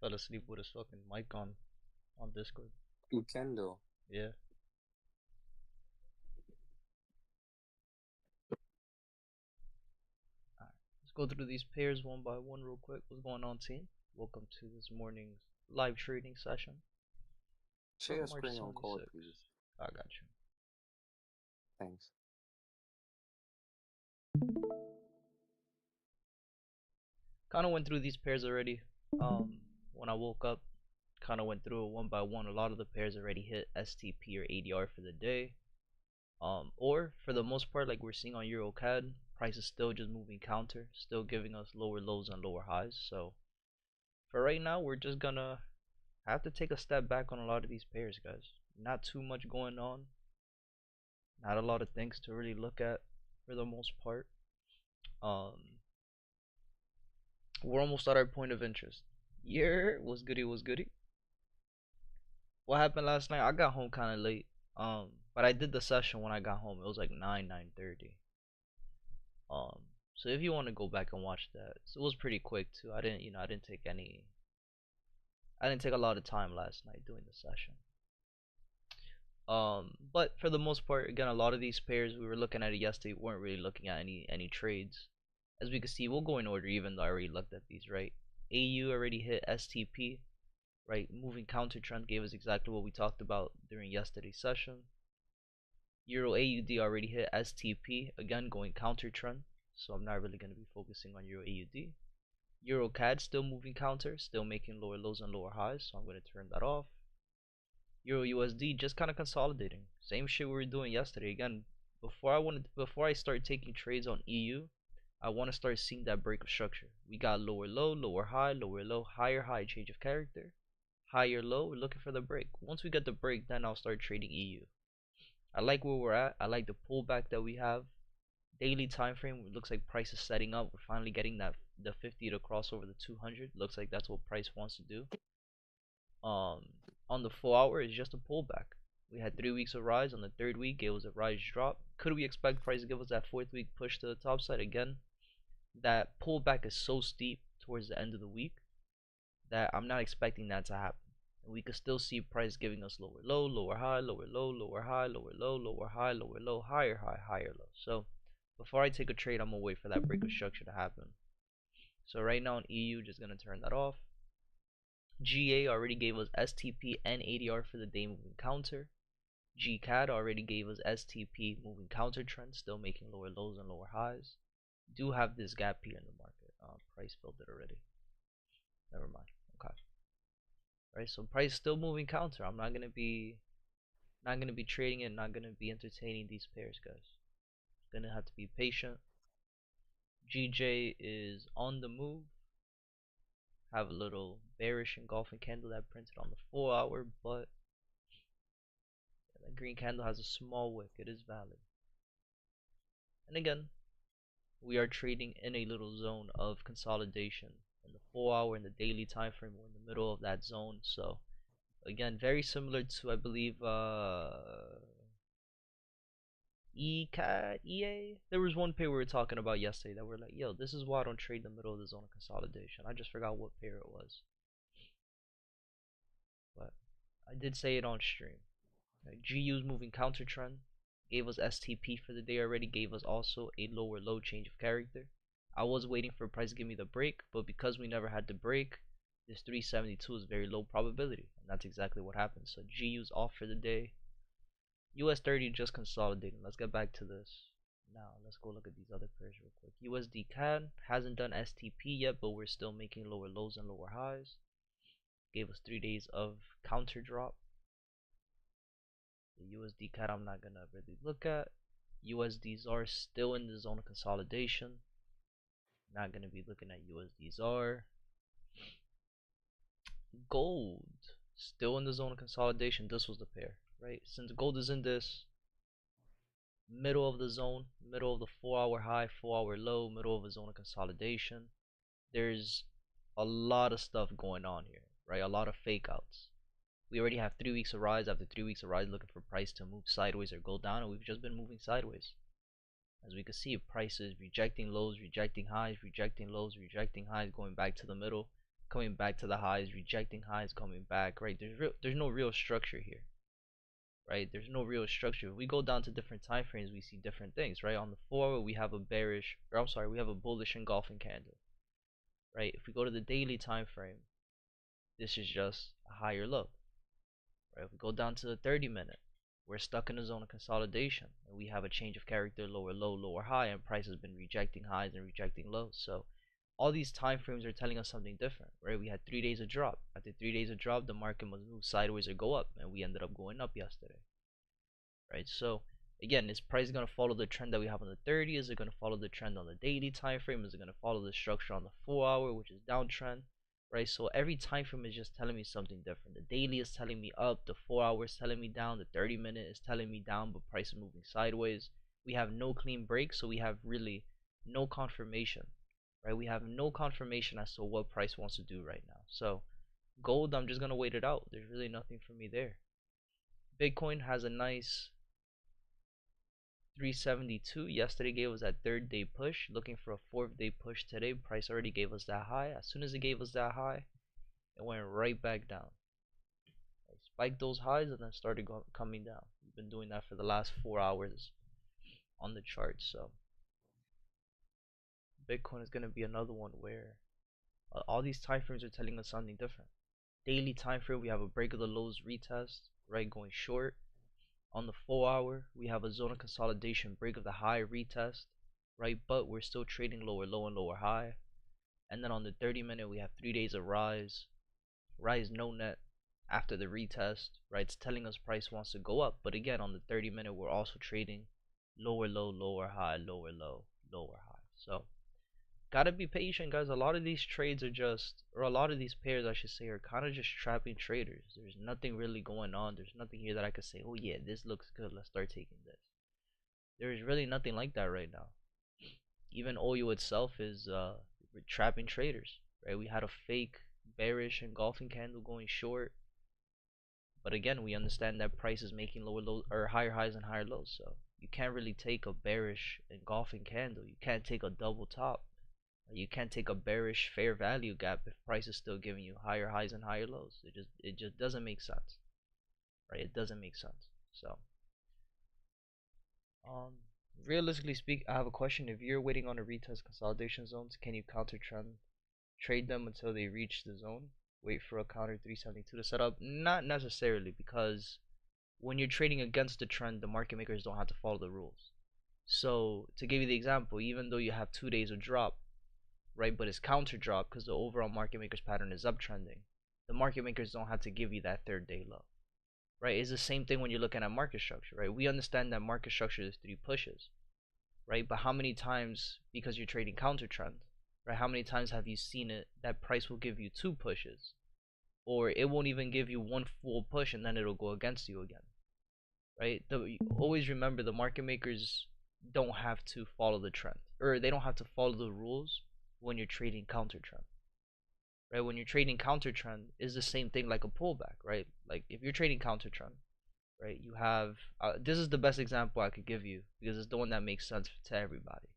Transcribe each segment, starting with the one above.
Fell asleep with his fucking mic on Discord. You can though. Yeah. Alright. Let's go through these pairs one by one real quick. What's going on, team? Welcome to this morning's live trading session Share for your March screen on call, 26th. please. I got you. Thanks. Kind of went through these pairs already. When I woke up, kind of went through it one by one. A lot of the pairs already hit STP or ADR for the day. Or for the most part, like we're seeing on EuroCAD, price is still just moving counter, still giving us lower lows and lower highs. So for right now, we're just gonna have to take a step back on a lot of these pairs, guys. Not too much going on, not a lot of things to really look at for the most part. Um, we're almost at our point of interest. Yeah, was goody, was goody. What happened last night? I got home kind of late. But I did the session when I got home. It was like 9:30. Um, so if you want to go back and watch that, so it was pretty quick too. I didn't take I didn't take a lot of time last night doing the session. But for the most part, again, a lot of these pairs we were looking at it yesterday weren't really looking at any trades. As we can see, we'll go in order even though I already looked at these, right? AU already hit STP, right? Moving counter trend gave us exactly what we talked about during yesterday's session. Euro AUD already hit STP, again going counter trend, so I'm not really going to be focusing on Euro AUD. Euro CAD still moving counter, still making lower lows and lower highs, so I'm going to turn that off. Euro USD just kind of consolidating. Same shit we were doing yesterday. Again, before I start taking trades on EU, I want to start seeing that break of structure. We got lower low, lower high, lower low, higher high, change of character, higher low. We're looking for the break. Once we get the break, then I'll start trading EU. I like where we're at. I like the pullback that we have. Daily time frame, it looks like price is setting up. We're finally getting that the 50 to cross over the 200. Looks like that's what price wants to do. Um, on the 4 hour is just a pullback. We had 3 weeks of rise. On the third week, it was a rise drop. Could we expect price to give us that fourth week push to the top side again? That pullback is so steep towards the end of the week that I'm not expecting that to happen. And we could still see price giving us lower low, lower high, lower low, lower high, lower low, lower high, lower low, higher high, higher low. So before I take a trade, I'm gonna wait for that break of structure to happen. So right now in EU, just gonna turn that off. GA already gave us STP and ADR for the day moving counter. GCAD already gave us STP moving counter trend, still making lower lows and lower highs. Do have this gap here in the market. Price filled it already. Never mind. Okay. Right. So price still moving counter. I'm not gonna be trading it. Not gonna be entertaining these pairs, guys. Gonna have to be patient. GJ is on the move. Have a little bearish engulfing candle that printed on the 4 hour, but that green candle has a small wick. It is valid. And again, we are trading in a little zone of consolidation in the 4 hour and the daily time frame. We're in the middle of that zone. So again, very similar to I believe EA. There was one pair we were talking about yesterday that we're like, yo, this is why I don't trade in the middle of the zone of consolidation. I just forgot what pair it was, but I did say it on stream. Right, GU's moving counter trend gave us STP for the day already. Gave us also a lower low change of character. I was waiting for price to give me the break, but because we never had the break, this 372 is very low probability, and that's exactly what happened. So GU's off for the day. US 30 just consolidating. Let's get back to this. Now let's go look at these other pairs real quick. USD CAD hasn't done STP yet, but we're still making lower lows and lower highs. Gave us 3 days of counter drop. The USD CAD I'm not gonna really look at. USDs are still in the zone of consolidation. Not gonna be looking at USDs are. Gold still in the zone of consolidation. This was the pair, right? Since gold is in this middle of the zone, middle of the 4 hour high, 4 hour low, middle of a zone of consolidation, there's a lot of stuff going on here, right? A lot of fake outs. We already have 3 weeks of rise after 3 weeks of rise, looking for price to move sideways or go down, and we've just been moving sideways. As we can see, prices rejecting lows, rejecting highs, rejecting lows, rejecting highs, going back to the middle. coming back to the highs, rejecting highs, coming back, right? There's no real structure here, right? There's no real structure. If we go down to different time frames, we see different things, right? On the 4-hour, we have a bearish, or I'm sorry, we have a bullish engulfing candle, right? If we go to the daily time frame, this is just a higher low, right? If we go down to the 30-minute, we're stuck in a zone of consolidation, and we have a change of character, lower low, lower high, and price has been rejecting highs and rejecting lows. So all these time frames are telling us something different, right? We had 3 days of drop. After 3 days of drop, the market must move sideways or go up, and we ended up going up yesterday, right? So again, is price going to follow the trend that we have on the 30? Is it going to follow the trend on the daily time frame? Is it going to follow the structure on the 4-hour, which is downtrend, right? So every time frame is just telling me something different. The daily is telling me up, the 4-hour is telling me down, the 30-minute is telling me down, but price is moving sideways. We have no clean break, so we have really no confirmation, right? We have no confirmation as to what price wants to do right now. So gold, I'm just gonna wait it out. There's really nothing for me there. Bitcoin has a nice 372. Yesterday gave us that 3rd-day push. Looking for a 4th-day push today. Price already gave us that high. As soon as it gave us that high, it went right back down. It spiked those highs and then started coming down. We've been doing that for the last 4 hours on the chart. So Bitcoin is gonna be another one where all these time frames are telling us something different. Daily time frame, we have a break of the lows retest, right, going short. On the 4-hour, we have a zone of consolidation, break of the high retest, right, but we're still trading lower low and lower high. And then on the 30-minute, we have 3 days of rise no net after the retest, right? It's telling us price wants to go up, but again, on the 30-minute, we're also trading lower low, lower high, lower low, lower high. So gotta be patient, guys. A lot of these trades are just, or a lot of these pairs, I should say, are kind of just trapping traders. There's nothing really going on. There's nothing here that I could say, oh yeah, this looks good, let's start taking this. There is really nothing like that right now. Even oil itself is trapping traders, right? We had a fake bearish engulfing candle going short, but again, we understand that price is making lower lows or higher highs and higher lows. So you can't really take a bearish engulfing candle. You can't take a double top. You can't take a bearish fair value gap if price is still giving you higher highs and higher lows. It just doesn't make sense, right? It doesn't make sense. So, um, realistically speak, I have a question. If you're waiting on a retest consolidation zones, can you counter trend trade them until they reach the zone? Wait for a counter 372 to set up? Not necessarily, because when you're trading against the trend, the market makers don't have to follow the rules. So to give you the example, even though you have 2 days of drop, right, but it's counter drop because the overall market makers pattern is uptrending, the market makers don't have to give you that 3rd-day low, right? It's the same thing when you're looking at market structure, right? We understand that market structure is 3 pushes, right? But how many times, because you're trading counter trend, right, how many times have you seen it that price will give you 2 pushes, or it won't even give you 1 full push and then it'll go against you again, right? Always remember, the market makers don't have to follow the trend, or they don't have to follow the rules when you're trading counter trend, right? When you're trading counter trend, is the same thing like a pullback, right? Like if you're trading counter trend, right, you have this is the best example I could give you because it's the one that makes sense to everybody,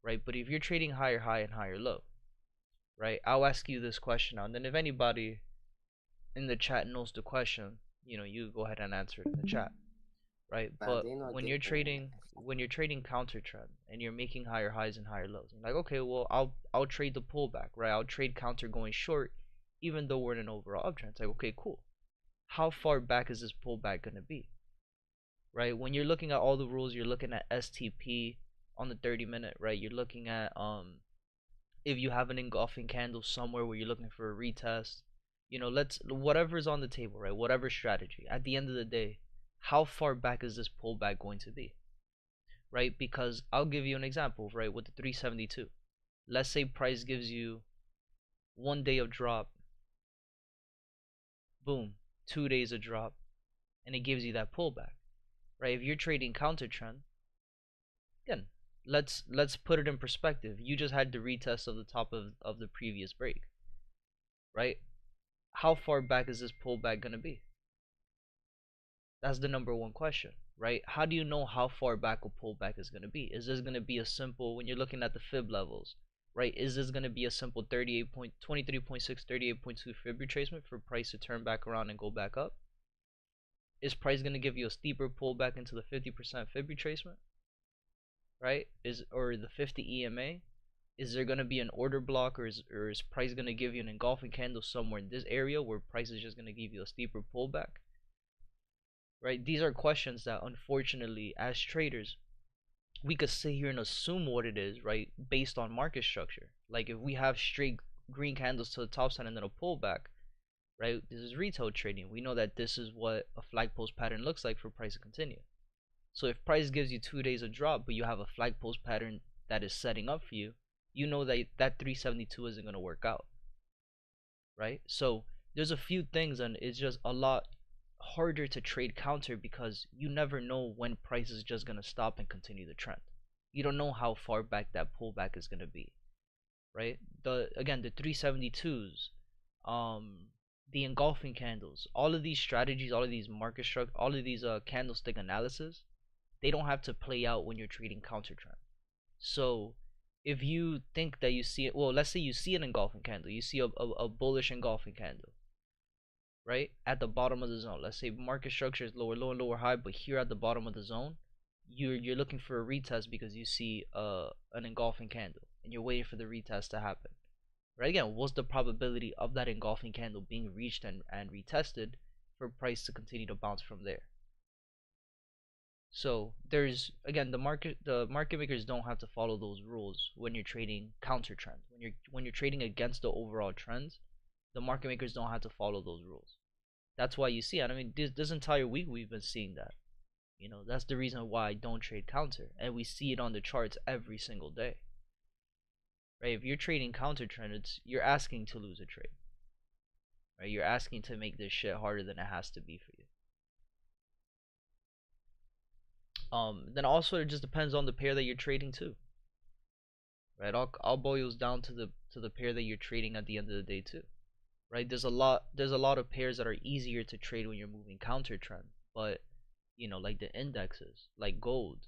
right? But if you're trading higher high and higher low, right, I'll ask you this question now, and then if anybody in the chat knows the question, you go ahead and answer it in the chat, right? But when you're trading counter trend and you're making higher highs and higher lows, and like, okay, well, I'll trade the pullback, right? I'll trade counter going short, even though we're in an overall uptrend. It's like, okay, cool. How far back is this pullback gonna be, right? When you're looking at all the rules, you're looking at STP on the 30-minute, right? You're looking at if you have an engulfing candle somewhere where you're looking for a retest, let's whatever's on the table, right? Whatever strategy. At the end of the day, how far back is this pullback going to be, right? Because I'll give you an example, right, with the 372. Let's say price gives you 1 day of drop, boom, 2 days of drop, and it gives you that pullback, right? If you're trading counter trend, again, let's put it in perspective. You just had the retest of the top of the previous break, right? How far back is this pullback gonna be? That's the number one question, right? How do you know how far back a pullback is going to be? Is this going to be a simple, when you're looking at the fib levels, right? Is this going to be a simple 23.6, 38.2 fib retracement for price to turn back around and go back up? Is price going to give you a steeper pullback into the 50% fib retracement, right? Or the 50 EMA? Is there going to be an order block, or is price going to give you an engulfing candle somewhere in this area where price is just going to give you a steeper pullback? Right? These are questions that, unfortunately, as traders, we could sit here and assume what it is, right, based on market structure. Like if we have straight green candles to the top side and then a pullback, right? This is retail trading. We know that this is what a flag post pattern looks like for price to continue. So if price gives you 2 days of drop, but you have a flag post pattern that is setting up for you, you know that that 372 isn't going to work out, right? So there's a few things, and it's just a lot harder to trade counter because you never know when price is just going to stop and continue the trend. You don't know how far back that pullback is going to be, right? The 372s, the engulfing candles, all of these strategies, all of these market structure, all of these candlestick analysis, they don't have to play out when you're trading counter trend. So if you think that you see it, well, let's say you see an engulfing candle, you see a bullish engulfing candle, right, at the bottom of the zone. Let's say market structure is lower low and lower high, but here at the bottom of the zone, you're looking for a retest because you see an engulfing candle and you're waiting for the retest to happen. Right, again, what's the probability of that engulfing candle being reached and retested for price to continue to bounce from there? So there's, again, the market makers don't have to follow those rules when you're trading counter trend. When you're trading against the overall trends, the market makers don't have to follow those rules. That's why you see it. I mean, this entire week we've been seeing that. That's the reason why I don't trade counter, and we see it on the charts every single day. Right? If you're trading counter trend, you're asking to lose a trade. Right? You're asking to make this shit harder than it has to be for you. Then also it just depends on the pair that you're trading too. Right? All boils down to the pair that you're trading at the end of the day too. Right? There's a lot of pairs that are easier to trade when you're moving counter trend, but like the indexes, like gold,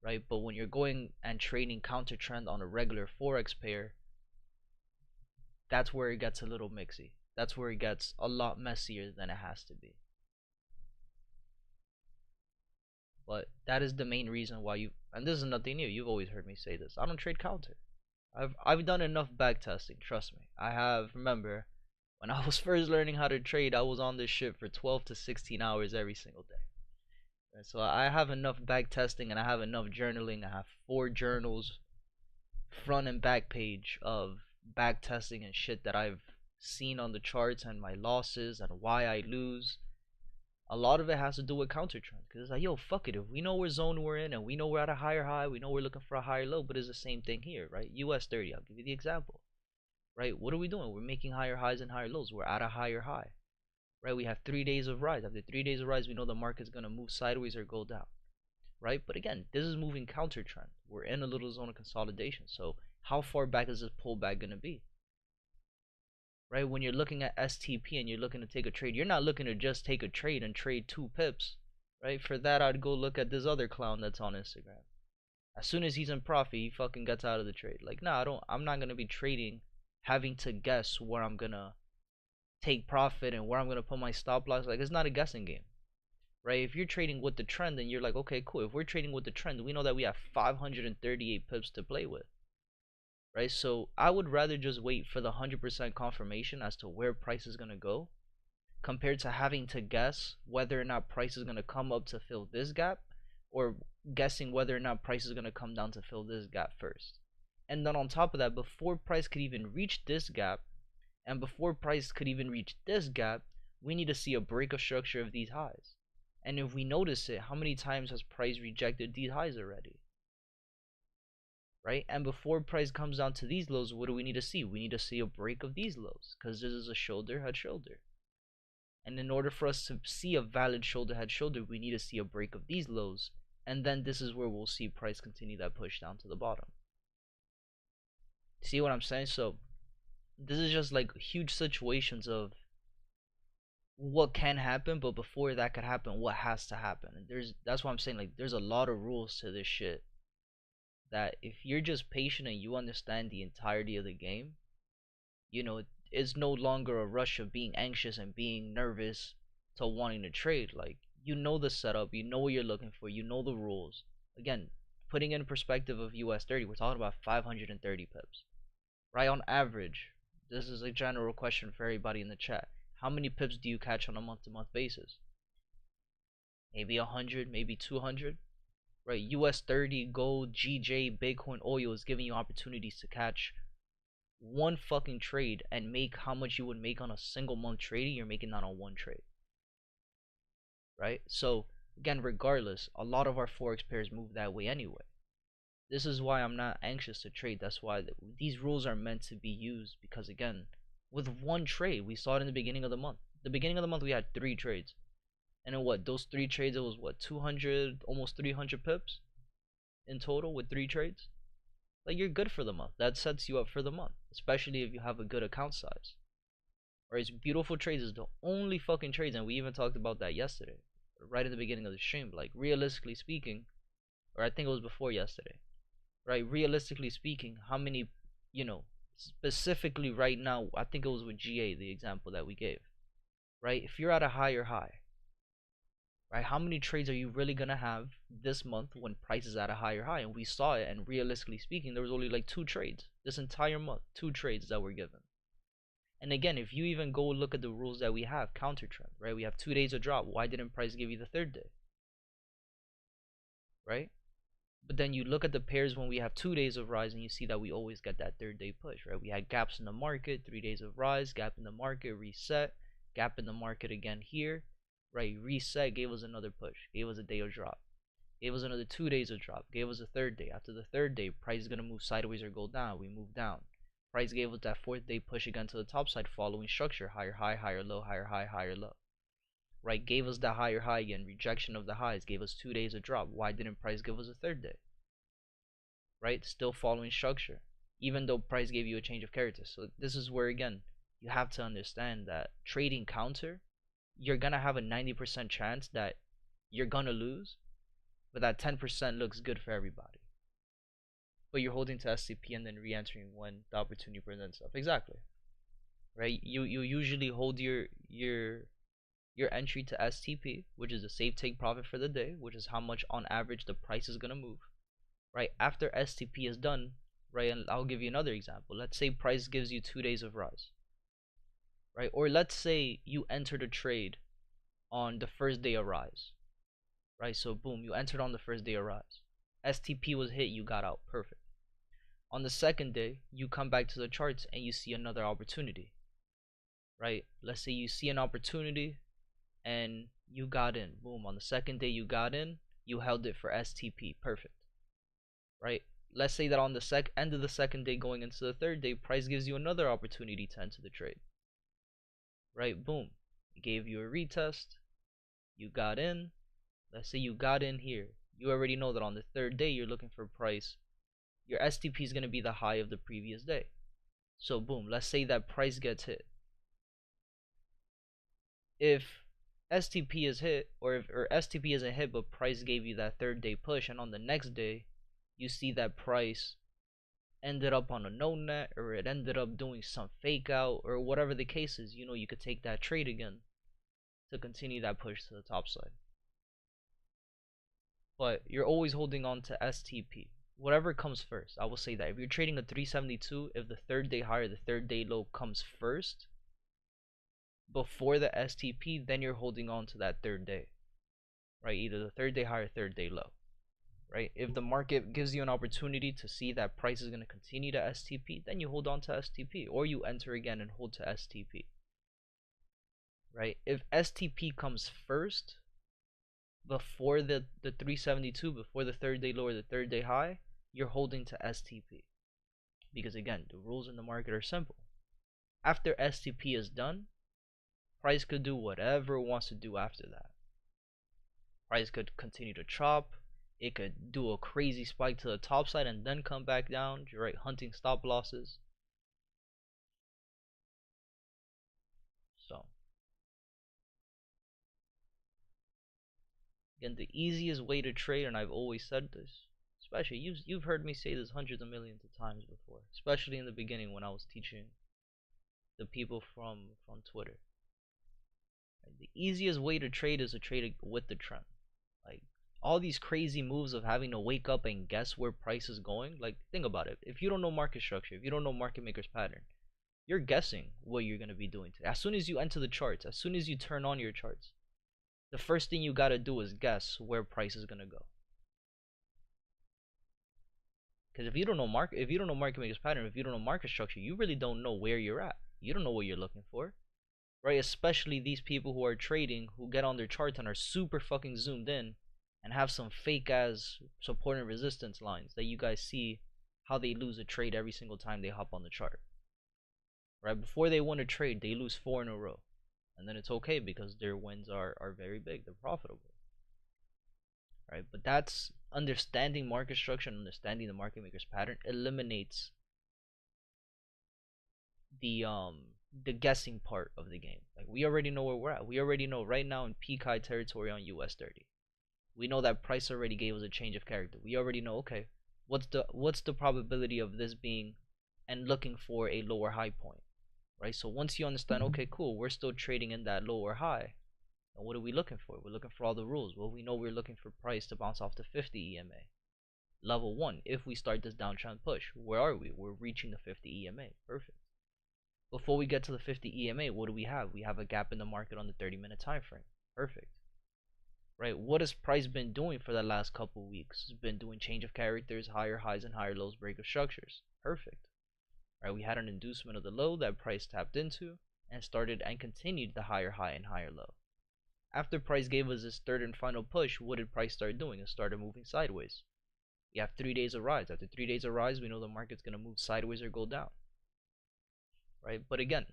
right? But when you're going and trading counter trend on a regular Forex pair, that's where it gets a little mixy. That's where it gets a lot messier than it has to be. But that is the main reason why and this is nothing new, you've always heard me say this, I don't trade counter. I've done enough back testing, trust me. I have. Remember, when I was first learning how to trade, I was on this shit for 12 to 16 hours every single day. And so I have enough back testing and I have enough journaling. I have 4 journals, front and back page of back testing and shit that I've seen on the charts and my losses and why I lose. A lot of it has to do with counter trend, because it's like, yo, fuck it, if we know what zone we're in and we know we're at a higher high, we know we're looking for a higher low, but it's the same thing here, right? US 30, I'll give you the example, right? What are we doing? We're making higher highs and higher lows. We're at a higher high, right? We have 3 days of rise. After 3 days of rise, we know the market's going to move sideways or go down, right? But again, this is moving counter trend. We're in a little zone of consolidation. So how far back is this pullback going to be? Right? When you're looking at STP and you're looking to take a trade, you're not looking to just take a trade and trade 2 pips, right? For that, I'd go look at this other clown that's on Instagram. As soon as he's in profit, he fucking gets out of the trade. Like, nah, I'm not gonna be trading, having to guess where I'm gonna take profit and where I'm gonna put my stop loss. Like, it's not a guessing game, right? If you're trading with the trend, then you're like, okay, cool. If we're trading with the trend, we know that we have 538 pips to play with. Right? So I would rather just wait for the 100% confirmation as to where price is going to go, compared to having to guess whether or not price is going to come up to fill this gap, or guessing whether or not price is going to come down to fill this gap first. And then on top of that, before price could even reach this gap, and before price could even reach this gap, we need to see a break of structure of these highs. And if we notice it, how many times has price rejected these highs already? Right? And before price comes down to these lows, what do we need to see? We need to see a break of these lows, because this is a shoulder head shoulder. And in order for us to see a valid shoulder head shoulder, we need to see a break of these lows, and then this is where we'll see price continue that push down to the bottom. See what I'm saying? So this is just like huge situations of what can happen, but before that could happen, what has to happen. And that's why I'm saying, like, there's a lot of rules to this shit that if you're just patient and you understand the entirety of the game, it's no longer a rush of being anxious and being nervous to wanting to trade. Like, the setup, what you're looking for, the rules. Again, putting in perspective of US 30, we're talking about 530 pips, right? On average, this is a general question for everybody in the chat. How many pips do you catch on a month-to-month basis? Maybe 100, maybe 200, right? US 30, gold, GJ, Bitcoin, oil is giving you opportunities to catch one fucking trade and make how much you would make on a single month trading. You're making that on one trade, right? So again, regardless, a lot of our forex pairs move that way anyway. This is why I'm not anxious to trade. That's why these rules are meant to be used, because again, with one trade, we saw it in the beginning of the month. The beginning of the month we had 3 trades, and in those 3 trades, it was 200, almost 300 pips in total with 3 trades. Like, you're good for the month. That sets you up for the month, especially if you have a good account size. Right? It's beautiful trades is the only fucking trades, and we even talked about that yesterday, right at the beginning of the stream. Like, realistically speaking, or I think it was before yesterday, right? Realistically speaking, how many, specifically right now, I think it was with GA, the example that we gave, right? If you're at a higher high, right, how many trades are you really gonna have this month when price is at a higher high? And we saw it, and realistically speaking, there was only like 2 trades this entire month, 2 trades that were given. And again, if you even go look at the rules that we have, counter trend, right? We have 2 days of drop. Why didn't price give you the 3rd day, right? But then you look at the pairs when we have 2 days of rise, and you see that we always get that 3rd day push, right? We had gaps in the market, 3 days of rise, gap in the market, reset, gap in the market again here, right? Reset, gave us another push, gave us a day of drop, gave us another 2 days of drop, gave us a 3rd day. After the 3rd day, price is gonna move sideways or go down. We move down. Price gave us that 4th day push again to the top side, following structure, higher high, higher low, higher high, higher low. Right? Gave us the higher high again, rejection of the highs, gave us 2 days of drop. Why didn't price give us a 3rd day? Right? Still following structure, even though price gave you a change of character. So this is where, again, you have to understand that trading counter, you're gonna have a 90% chance that you're gonna lose, but that 10% looks good for everybody. But you're holding to SCP and then re-entering when the opportunity presents itself. Exactly. Right? You usually hold your entry to STP, which is a safe take profit for the day, which is how much on average the price is gonna move. Right? After STP is done, right? And I'll give you another example. Let's say price gives you 2 days of rise, right? Or let's say you entered a trade on the 1st day of rise, right? So boom, you entered on the 1st day of rise. STP was hit, you got out, perfect. On the 2nd day, you come back to the charts and you see another opportunity, right? Let's say you see an opportunity and you got in, boom. On the 2nd day, you got in, you held it for STP, perfect, right? Let's say that on the end of the 2nd day, going into the 3rd day, price gives you another opportunity to enter the trade, right? Boom, it gave you a retest, you got in. Let's say you got in here, you already know that on the 3rd day you're looking for price, your STP is going to be the high of the previous day. So boom, let's say that price gets hit. If STP is hit, or STP isn't hit but price gave you that 3rd day push, and on the next day you see that price ended up on a no net, or it ended up doing some fake out, or whatever the case is, you could take that trade again to continue that push to the top side. But you're always holding on to STP, whatever comes first. I will say that if you're trading a 372, if the 3rd day high or the 3rd day low comes first before the STP, then you're holding on to that 3rd day, right? Either the 3rd day high or 3rd day low, right? If the market gives you an opportunity to see that price is going to continue to STP, then you hold on to STP, or you enter again and hold to STP, right? If STP comes first before the 372, before the 3rd day low or the 3rd day high, you're holding to STP, because again, the rules in the market are simple. After STP is done, price could do whatever it wants to do after that. Price could continue to chop, it could do a crazy spike to the top side and then come back down, right? Hunting stop losses. So again, the easiest way to trade, and I've always said this, especially you've heard me say this hundreds of millions of times before, especially in the beginning when I was teaching the people from Twitter. Right? The easiest way to trade is to trade with the trend. Like all these crazy moves of having to wake up and guess where price is going. Like think about it. If you don't know market structure, if you don't know market makers pattern, you're guessing what you're gonna be doing today. As soon as you enter the charts, as soon as you turn on your charts, the first thing you gotta do is guess where price is gonna go. Because if you don't know market makers pattern, if you don't know market structure, you really don't know where you're at. You don't know what you're looking for, right? Especially these people who are trading, who get on their charts and are super fucking zoomed in, and have some fake ass support and resistance lines that you guys see how they lose a trade every single time they hop on the chart. Right before they win a trade, they lose 4 in a row, and then it's okay because their wins are very big. They're profitable, right? But that's understanding market structure and understanding the market makers pattern eliminates the guessing part of the game. Like we already know where we're at. We already know right now in peak high territory on US 30. We know that price already gave us a change of character. We already know, okay, what's the probability of this being and looking for a lower high point, right? So once you understand, okay, cool, we're still trading in that lower high. And what are we looking for? We're looking for all the rules. Well, we know we're looking for price to bounce off the 50 EMA. Level 1, if we start this downtrend push, where are we? We're reaching the 50 EMA. Perfect. Before we get to the 50 EMA, what do we have? We have a gap in the market on the 30-minute time frame. Perfect. Right? What has price been doing for the last couple weeks? It's been doing change of characters, higher highs and higher lows, break of structures. Perfect. Right? We had an inducement of the low that price tapped into and started and continued the higher high and higher low. After price gave us this third and final push, what did price start doing? It started moving sideways. You have 3 days of rise. After 3 days of rise, we know the market's going to move sideways or go down. Right? But again,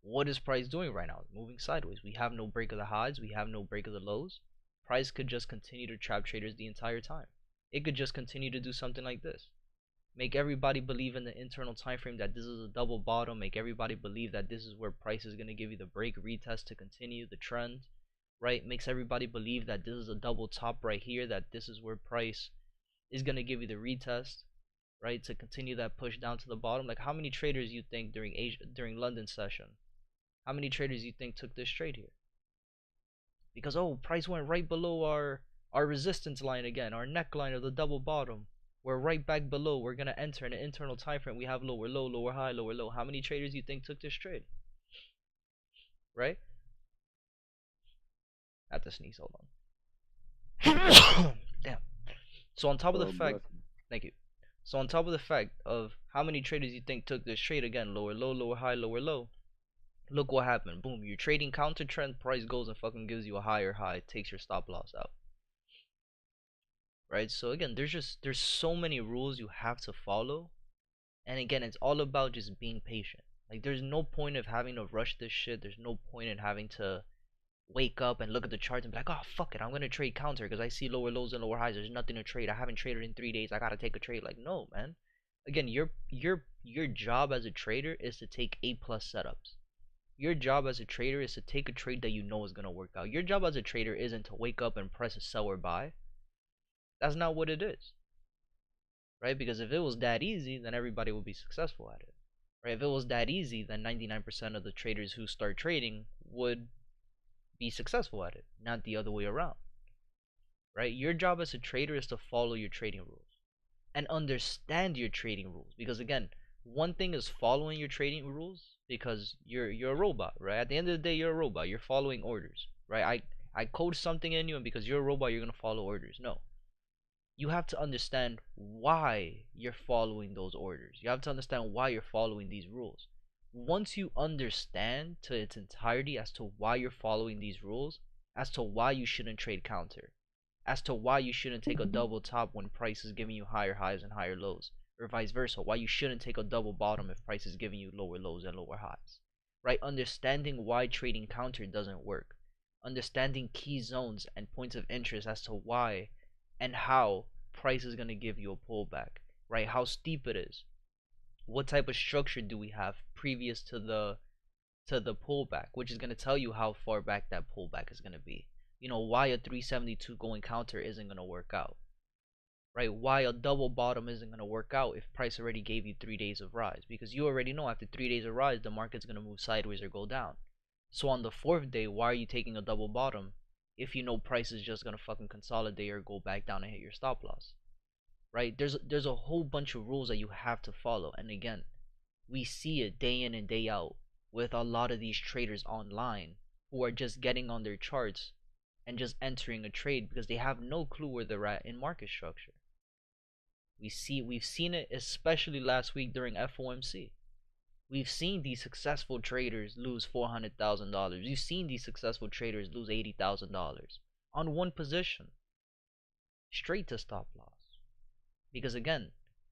what is price doing right now? It's moving sideways. We have no break of the highs. We have no break of the lows. Price could just continue to trap traders the entire time. It could just continue to do something like this. Make everybody believe in the internal time frame that this is a double bottom. Make everybody believe that this is where price is going to give you the break retest to continue the trend. Right? Makes everybody believe that this is a double top right here. That this is where price is going to give you the retest. Right? To continue that push down to the bottom. Like how many traders you think during London session? How many traders you think took this trade here? Because oh, price went right below our resistance line again, our neckline of the double bottom. We're right back below. We're gonna enter in an internal time frame. We have lower low, lower high, lower low. How many traders you think took this trade? Right? I have to sneeze. Hold on. Damn. So on top of the fact, thank you. So on top of the fact of how many traders you think took this trade again, lower low, lower high, lower low. Look what happened. Boom, you're trading counter trend, price goes and fucking gives you a higher high, takes your stop loss out. Right? So again, there's so many rules you have to follow. And again, it's all about just being patient. Like there's no point of having to rush this shit. There's no point in having to wake up and look at the charts and be like, oh fuck it, I'm gonna trade counter because I see lower lows and lower highs. There's nothing to trade. I haven't traded in 3 days. I gotta take a trade. Like no, man. Again, your job as a trader is to take A+ setups. Your job as a trader is to take a trade that you know is going to work out. Your job as a trader isn't to wake up and press a sell or buy. That's not what it is. Right? Because if it was that easy, then everybody would be successful at it. Right? If it was that easy, then 99% of the traders who start trading would be successful at it, not the other way around. Right? Your job as a trader is to follow your trading rules and understand your trading rules. Because again, one thing is following your trading rules because you're a robot, right? At the end of the day, you're a robot. You're following orders, right? I code something in you, and because you're a robot, you're gonna follow orders. No, you have to understand why you're following those orders. You have to understand why you're following these rules. Once you understand to its entirety as to why you're following these rules, as to why you shouldn't trade counter, as to why you shouldn't take a double top when price is giving you higher highs and higher lows, or vice versa, why you shouldn't take a double bottom if price is giving you lower lows and lower highs, right? Understanding why trading counter doesn't work, understanding key zones and points of interest as to why and how price is going to give you a pullback, right? How steep it is, what type of structure do we have previous to the pullback, which is going to tell you how far back that pullback is going to be. You know, why a 372 going counter isn't going to work out. right? Why a double bottom isn't going to work out if price already gave you 3 days of rise, because you already know after 3 days of rise the market's going to move sideways or go down. So on the fourth day, why are you taking a double bottom if you know price is just going to fucking consolidate or go back down and hit your stop loss, right? There's a whole bunch of rules that you have to follow, and again, we see it day in and day out with a lot of these traders online who are just getting on their charts and just entering a trade because they have no clue where they're at in market structure. We've seen it especially last week during FOMC. We've seen these successful traders lose $400,000. You've seen these successful traders lose $80,000 on one position, straight to stop loss. Because again,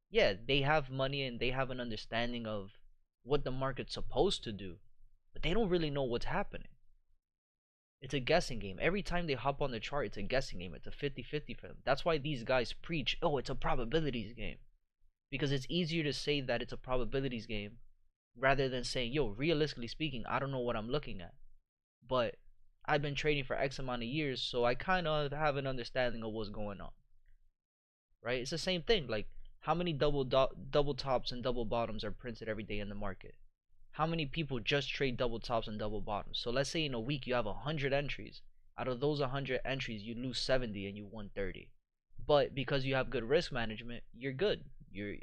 yeah, they have money and they have an understanding of what the market's supposed to do, but they don't really know what's happening. It's a guessing game. Every time they hop on the chart, it's a guessing game. It's a 50-50 for them. That's why these guys preach, oh, it's a probabilities game. Because it's easier to say that it's a probabilities game rather than saying, yo, realistically speaking, I don't know what I'm looking at. But I've been trading for X amount of years, so I kind of have an understanding of what's going on. Right? It's the same thing. Like, how many double tops and double bottoms are printed every day in the market? How many people just trade double tops and double bottoms? So let's say in a week you have 100 entries. Out of those 100 entries, you lose 70 and you won 30. But because you have good risk management, you're good.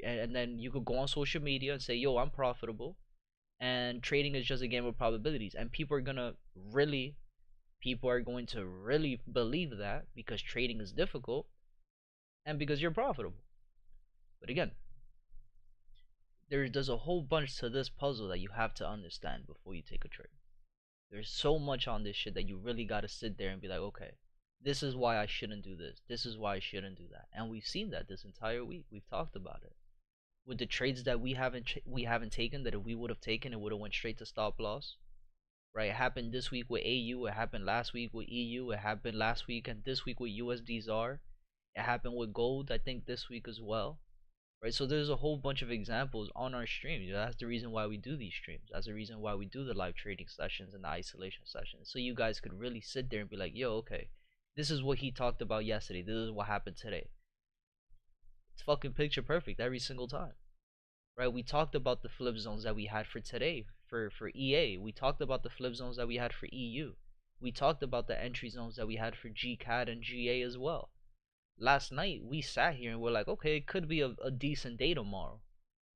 And then you could go on social media and say, yo, I'm profitable. And trading is just a game of probabilities. And people are going to really believe that because trading is difficult and because you're profitable. But again, there's a whole bunch to this puzzle that you have to understand before you take a trade. There's so much on this shit that you really got to sit there and be like, okay, this is why I shouldn't do this. This is why I shouldn't do that. And we've seen that this entire week. We've talked about it. With the trades that we haven't taken, that if we would have taken, it would have went straight to stop loss. Right? It happened this week with AU. It happened last week with EU. It happened last week and this week with USD ZAR. It happened with gold, I think, this week as well. Right? So there's a whole bunch of examples on our streams. That's the reason why we do these streams. That's the reason why we do the live trading sessions and the isolation sessions. So you guys could really sit there and be like, yo, okay, this is what he talked about yesterday. This is what happened today. It's fucking picture perfect every single time. Right? We talked about the flip zones that we had for today for EA. We talked about the flip zones that we had for EU. We talked about the entry zones that we had for GCAD and GA as well. Last night we sat here and we're like, okay, it could be a decent day tomorrow,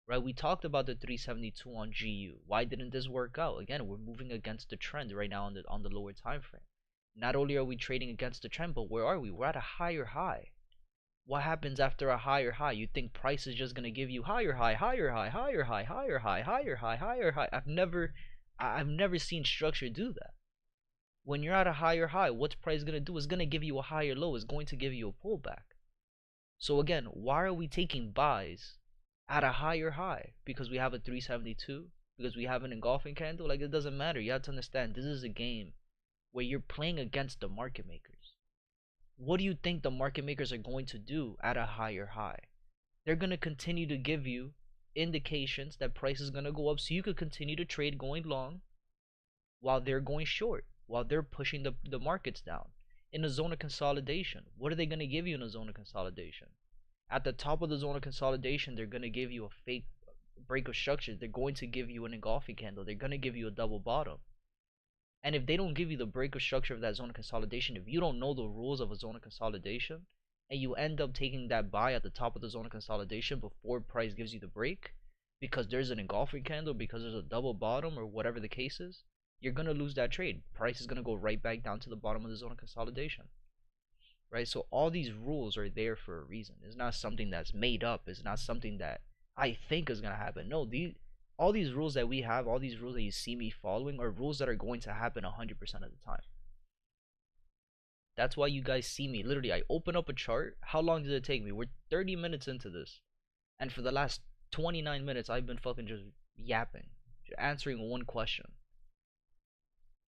right? We talked about the 372 on GU. Why didn't this work out? Again, we're moving against the trend right now on the lower time frame. Not only are we trading against the trend, but where are we? We're at a higher high. What happens after a higher high? You think price is just gonna give you higher high, higher high, higher high, higher high, higher high, higher high? I've never seen structure do that. When you're at a higher high, what's price going to do? Is going to give you a higher low. Is going to give you a pullback. So again, why are we taking buys at a higher high? Because we have a 372? Because we have an engulfing candle? Like, it doesn't matter. You have to understand, this is a game where you're playing against the market makers. What do you think the market makers are going to do at a higher high? They're going to continue to give you indications that price is going to go up so you could continue to trade going long while they're going short, while they're pushing the markets down. In a zone of consolidation, what are they going to give you in a zone of consolidation? At the top of the zone of consolidation, they're going to give you a fake break of structure. They're going to give you an engulfing candle. They're going to give you a double bottom. And if they don't give you the break of structure of that zone of consolidation, if you don't know the rules of a zone of consolidation, and you end up taking that buy at the top of the zone of consolidation before price gives you the break, because there's an engulfing candle, because there's a double bottom, or whatever the case is, you're going to lose that trade. Price is going to go right back down to the bottom of the zone of consolidation. Right? So all these rules are there for a reason. It's not something that's made up. It's not something that I think is going to happen. No, all these rules that we have, all these rules that you see me following are rules that are going to happen 100% of the time. That's why you guys see me. Literally, I open up a chart. How long did it take me? We're 30 minutes into this. And for the last 29 minutes, I've been fucking just yapping. Answering one question.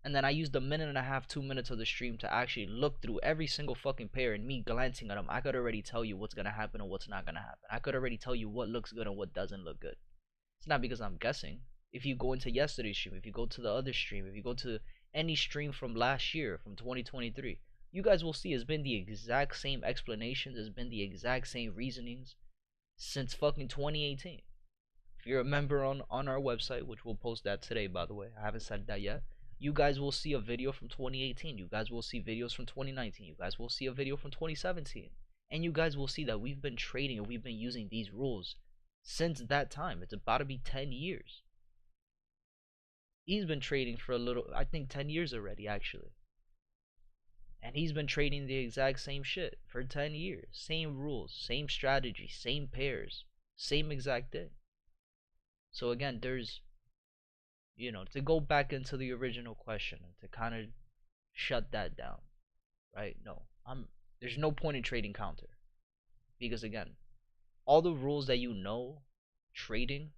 And then I used a minute and a half, 2 minutes of the stream to actually look through every single fucking pair, and me glancing at them, I could already tell you what's going to happen and what's not going to happen. I could already tell you what looks good and what doesn't look good. It's not because I'm guessing. If you go into yesterday's stream, if you go to the other stream, if you go to any stream from last year, from 2023, You guys will see it's been the exact same explanations, it's been the exact same reasonings since fucking 2018. If you're a member on our website, which we'll post that today, by the way, I haven't said that yet. You guys will see a video from 2018. You guys will see videos from 2019. You guys will see a video from 2017. And you guys will see that we've been trading and we've been using these rules since that time. It's about to be 10 years. He's been trading for a little, I think 10 years already, actually. And he's been trading the exact same shit for 10 years. Same rules, same strategy, same pairs, same exact thing. So again, there's, to go back into the original question and to kind of shut that down, right? No, there's no point in trading counter, because again, all the rules that trading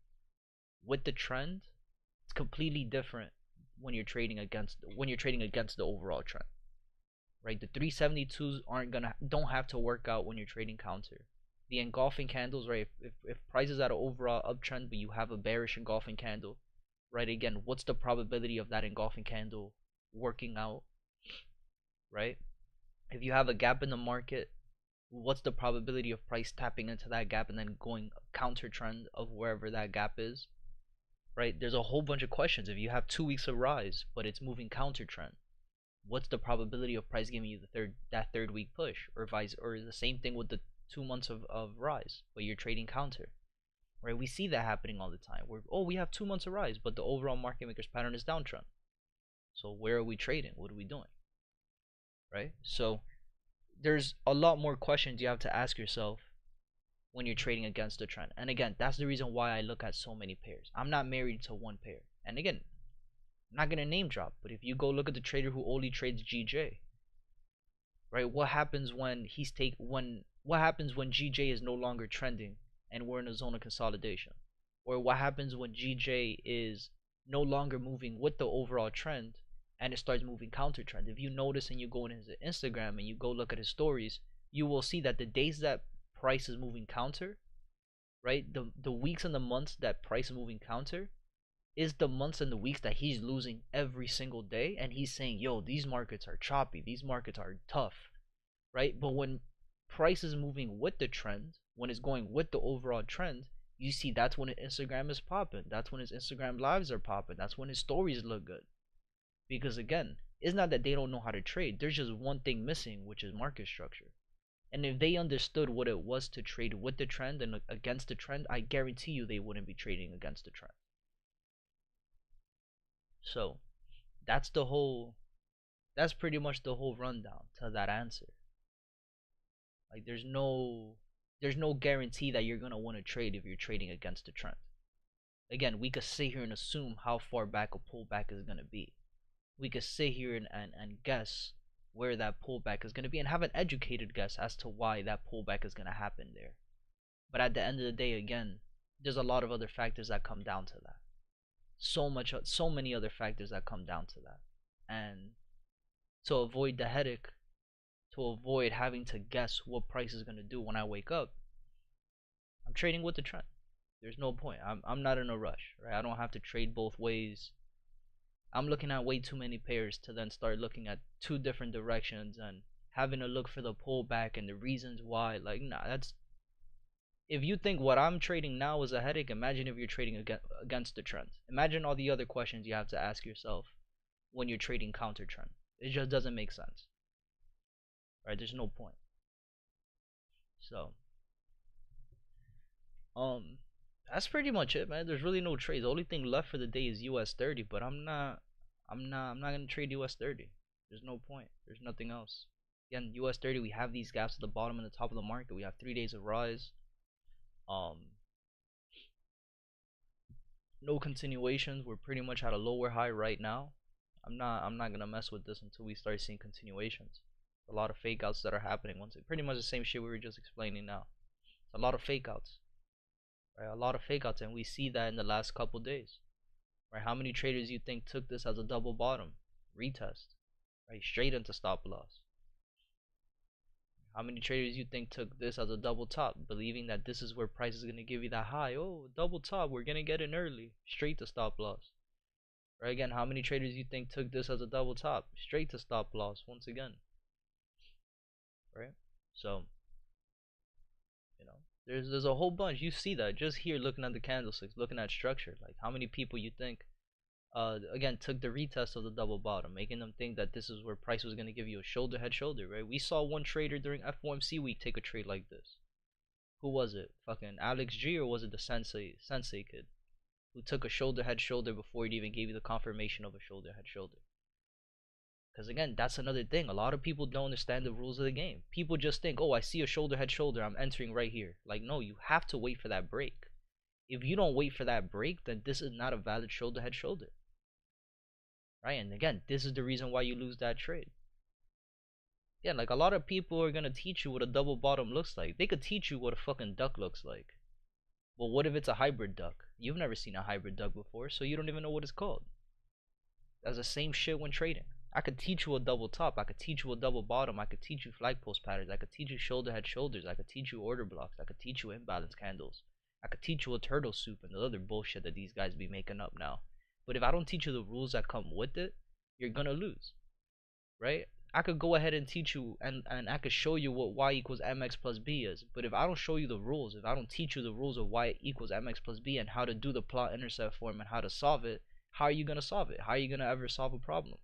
with the trend, it's completely different when you're trading against the overall trend, right? The 372s don't have to work out when you're trading counter. The engulfing candles, right? If price is at an overall uptrend but you have a bearish engulfing candle, right? Again, what's the probability of that engulfing candle working out, right? If you have a gap in the market, what's the probability of price tapping into that gap and then going counter trend of wherever that gap is, right? There's a whole bunch of questions. If you have 2 weeks of rise but it's moving counter trend, what's the probability of price giving you that third week push, or the same thing with the 2 months of rise but you're trading counter, right? We see that happening all the time. We have 2 months of rise but the overall market makers pattern is downtrend. So where are we trading? What are we doing, right? So there's a lot more questions you have to ask yourself when you're trading against the trend. And again, that's the reason why I look at so many pairs. I'm not married to one pair. And again, I'm not gonna name drop, but if you go look at the trader who only trades GJ, right? What happens when GJ is no longer trending and we're in a zone of consolidation? Or what happens when GJ is no longer moving with the overall trend and it starts moving counter trend? If you notice and you go into his Instagram and you go look at his stories, you will see that the days that price is moving counter, right? The weeks and the months that price is moving counter is the months and the weeks that he's losing every single day, and he's saying, yo, these markets are choppy, these markets are tough, right? But when price is moving with the trend, when it's going with the overall trend, you see that's when his Instagram is popping, that's when his Instagram lives are popping, that's when his stories look good. Because again, it's not that they don't know how to trade, there's just one thing missing, which is market structure. And if they understood what it was to trade with the trend and against the trend, I guarantee you they wouldn't be trading against the trend. So that's pretty much the whole rundown to that answer. Like there's no guarantee that you're gonna want to trade if you're trading against the trend. Again, we could sit here and assume how far back a pullback is gonna be. We could sit here and guess where that pullback is gonna be and have an educated guess as to why that pullback is gonna happen there. But at the end of the day, again, there's a lot of other factors that come down to that. So many other factors that come down to that. And to avoid the headache, to avoid having to guess what price is going to do when I wake up, I'm trading with the trend. There's no point. I'm not in a rush, right? I don't have to trade both ways. I'm looking at way too many pairs to then start looking at two different directions and having to look for the pullback and the reasons why. Like, nah, if you think what I'm trading now is a headache, imagine if you're trading against the trend. Imagine all the other questions you have to ask yourself when you're trading counter trend. It just doesn't make sense, right? There's no point. So that's pretty much it, man. There's really no trades. The only thing left for the day is US 30, but I'm not gonna trade US 30. There's no point. There's nothing else. Again, US 30, we have these gaps at the bottom and the top of the market. We have 3 days of rise. No continuations. We're pretty much at a lower high right now. I'm not gonna mess with this until we start seeing continuations. A lot of fake outs that are happening once pretty much the same shit we were just explaining now. A lot of fake outs. Right? A lot of fake outs, and we see that in the last couple days. Right? How many traders you think took this as a double bottom retest? Right? Straight into stop loss. How many traders you think took this as a double top, believing that this is where price is going to give you that high? Oh, double top, we're going to get in early. Straight to stop loss. Right? Again, how many traders you think took this as a double top? Straight to stop loss once again. right? So, you know, there's a whole bunch. You see that just here looking at the candlesticks, looking at structure. Like how many people you think again took the retest of the double bottom, making them think that this is where price was going to give you a shoulder head shoulder, right? We saw one trader during FOMC week take a trade like this. Who was it? Fucking Alex G, or was it the Sensei kid who took a shoulder head shoulder before it even gave you the confirmation of a shoulder head shoulder? Because again, that's another thing. A lot of people don't understand the rules of the game. People just think, oh, I see a shoulder head shoulder, I'm entering right here. Like, no, you have to wait for that break. If you don't wait for that break, then this is not a valid shoulder head shoulder. Right? And again, this is the reason why you lose that trade. Yeah, like a lot of people are gonna teach you what a double bottom looks like. They could teach you what a fucking duck looks like. Well, what if it's a hybrid duck? You've never seen a hybrid duck before, so you don't even know what it's called. That's the same shit when trading. I could teach you a double top, I could teach you a double bottom, I could teach you flag post patterns, I could teach you shoulder head shoulders, I could teach you order blocks, I could teach you imbalance candles, I could teach you a turtle soup and the other bullshit that these guys be making up now. But if I don't teach you the rules that come with it, you're gonna lose. Right? I could go ahead and teach you and I could show you what y equals mx plus b is. But if I don't show you the rules, if I don't teach you the rules of y equals mx plus b and how to do the plot intercept form and how to solve it, how are you going to solve it? How are you going to ever solve a problem?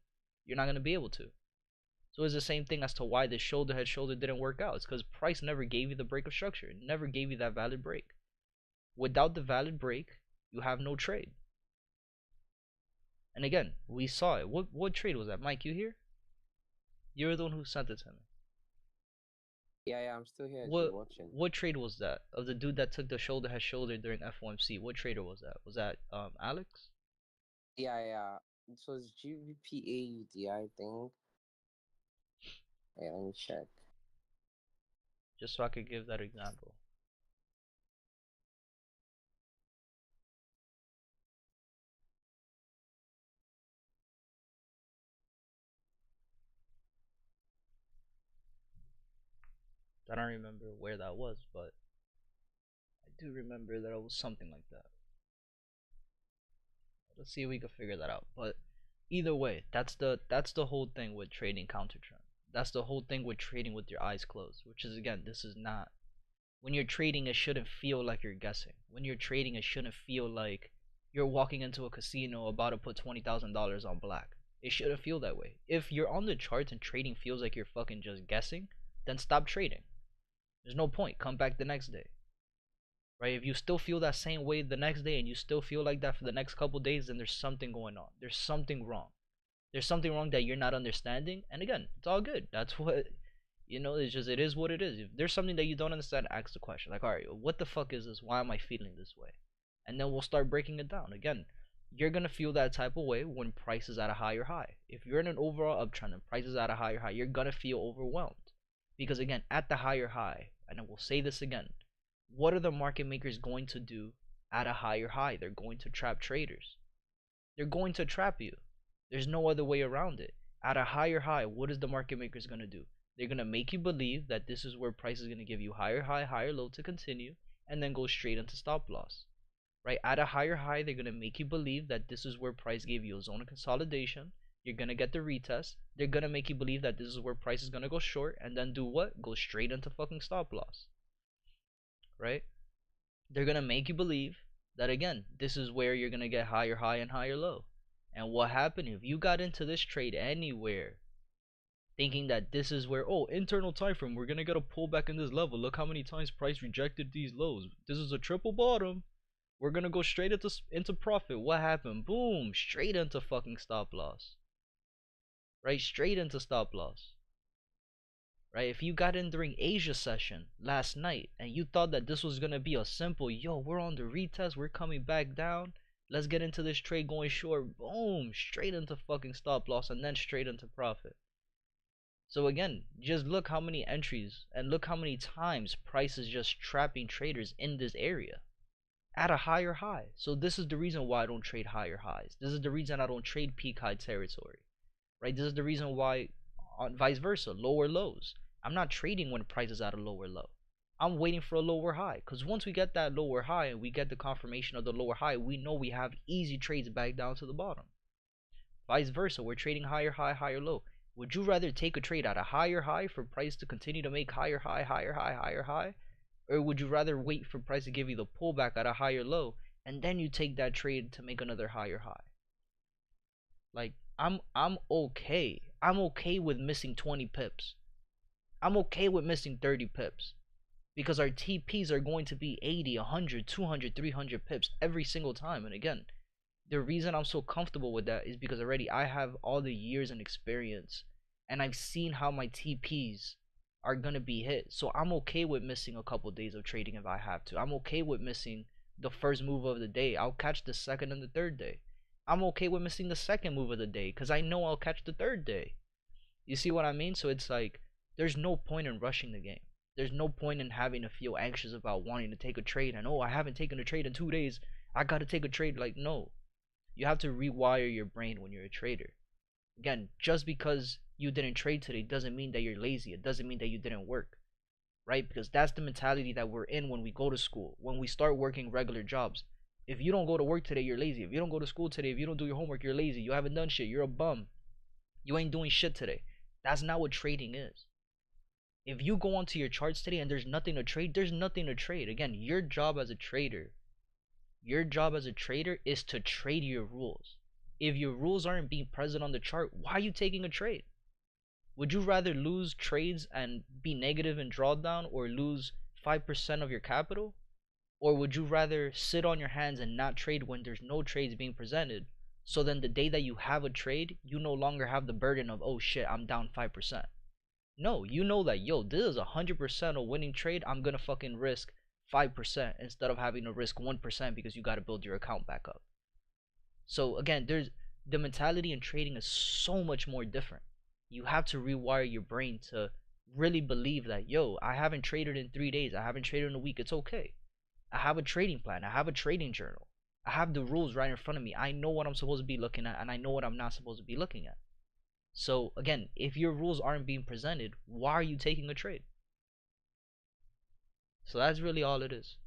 You're not going to be able to. So it's the same thing as to why this shoulder head shoulder didn't work out. It's because price never gave you the break of structure. It never gave you that valid break. Without the valid break, you have no trade. And again, we saw it. What trade was that? Mike, you here? You're the one who sent it to me. Yeah, I'm still here What watching. what trade was that? Of the dude that took the shoulder head shoulder during FOMC? What trader was that? Was that Alex? Yeah. It was GBPAUD, I think. Yeah, let me check. Just so I could give that example. I don't remember where that was, but I do remember that it was something like that. Let's see if we can figure that out. But either way, that's the whole thing with trading counter trend. That's the whole thing with trading with your eyes closed, which is again, this is not, when you're trading, it shouldn't feel like you're guessing. When you're trading, it shouldn't feel like you're walking into a casino about to put $20,000 on black. It shouldn't feel that way. If you're on the charts and trading feels like you're fucking just guessing, then stop trading. There's no point. Come back the next day. Right? If you still feel that same way the next day and you still feel like that for the next couple days, then there's something going on. There's something wrong. There's something wrong that you're not understanding. And again, it's all good. That's what, it's just, it is what it is. If there's something that you don't understand, ask the question. Like, alright, what the fuck is this? Why am I feeling this way? And then we'll start breaking it down. Again, you're gonna feel that type of way when price is at a higher high. If you're in an overall uptrend and price is at a higher high, you're gonna feel overwhelmed. Because again, at the higher high, and I will say this again, what are the market makers going to do at a higher high? They're going to trap traders. They're going to trap you. There's no other way around it. At a higher high, what is the market makers going to do? They're going to make you believe that this is where price is going to give you higher high, higher low to continue, and then go straight into stop loss. Right? At a higher high, they're going to make you believe that this is where price gave you a zone of consolidation. You're going to get the retest. They're going to make you believe that this is where price is going to go short, and then do what? Go straight into fucking stop loss. Right? They're gonna make you believe that again, this is where you're gonna get higher high and higher low. And what happened if you got into this trade anywhere thinking that this is where, oh, internal time frame, we're gonna get a pullback in this level. Look how many times price rejected these lows. This is a triple bottom. We're gonna go straight into profit. What happened? Boom, straight into fucking stop loss. Right, straight into stop loss. Right? If you got in during Asia session last night and you thought that this was gonna be a simple, yo, we're on the retest, we're coming back down, let's get into this trade going short, boom, straight into fucking stop loss and then straight into profit. So again, just look how many entries and look how many times price is just trapping traders in this area at a higher high. So this is the reason why I don't trade higher highs. This is the reason I don't trade peak high territory. Right? This is the reason why vice versa, lower lows. I'm not trading when price is at a lower low. I'm waiting for a lower high, because once we get that lower high and we get the confirmation of the lower high, we know we have easy trades back down to the bottom. Vice versa, we're trading higher high, higher low. Would you rather take a trade at a higher high for price to continue to make higher high, higher high, higher high? Or would you rather wait for price to give you the pullback at a higher low and then you take that trade to make another higher high? Like I'm okay. I'm okay with missing 20 pips. I'm okay with missing 30 pips because our TPs are going to be 80, 100, 200, 300 pips every single time. And again, the reason I'm so comfortable with that is because already I have all the years and experience and I've seen how my TPs are going to be hit. So I'm okay with missing a couple days of trading if I have to. I'm okay with missing the first move of the day. I'll catch the second and the third day. I'm okay with missing the second move of the day because I know I'll catch the third day. You see what I mean? So it's like there's no point in rushing the game. There's no point in having to feel anxious about wanting to take a trade and, oh, I haven't taken a trade in 2 days. I got to take a trade. Like, no. You have to rewire your brain when you're a trader. Again, just because you didn't trade today doesn't mean that you're lazy. It doesn't mean that you didn't work, right? Because that's the mentality that we're in when we go to school, when we start working regular jobs. If you don't go to work today, you're lazy. If you don't go to school today, if you don't do your homework, you're lazy. You haven't done shit. You're a bum. You ain't doing shit today. That's not what trading is. If you go onto your charts today and there's nothing to trade, there's nothing to trade. Again, your job as a trader is to trade your rules. If your rules aren't being present on the chart, why are you taking a trade? Would you rather lose trades and be negative in drawdown or lose 5% of your capital? Or would you rather sit on your hands and not trade when there's no trades being presented? So then the day that you have a trade, you no longer have the burden of, oh shit, I'm down 5%. No, you know that, yo, this is 100% a winning trade. I'm gonna fucking risk 5% instead of having to risk 1% because you gotta build your account back up. So again, there's the mentality in trading is so much more different. You have to rewire your brain to really believe that, yo, I haven't traded in 3 days. I haven't traded in a week. It's okay. I have a trading plan. I have a trading journal. I have the rules right in front of me. I know what I'm supposed to be looking at and I know what I'm not supposed to be looking at. So again, if your rules aren't being presented, why are you taking a trade? So that's really all it is.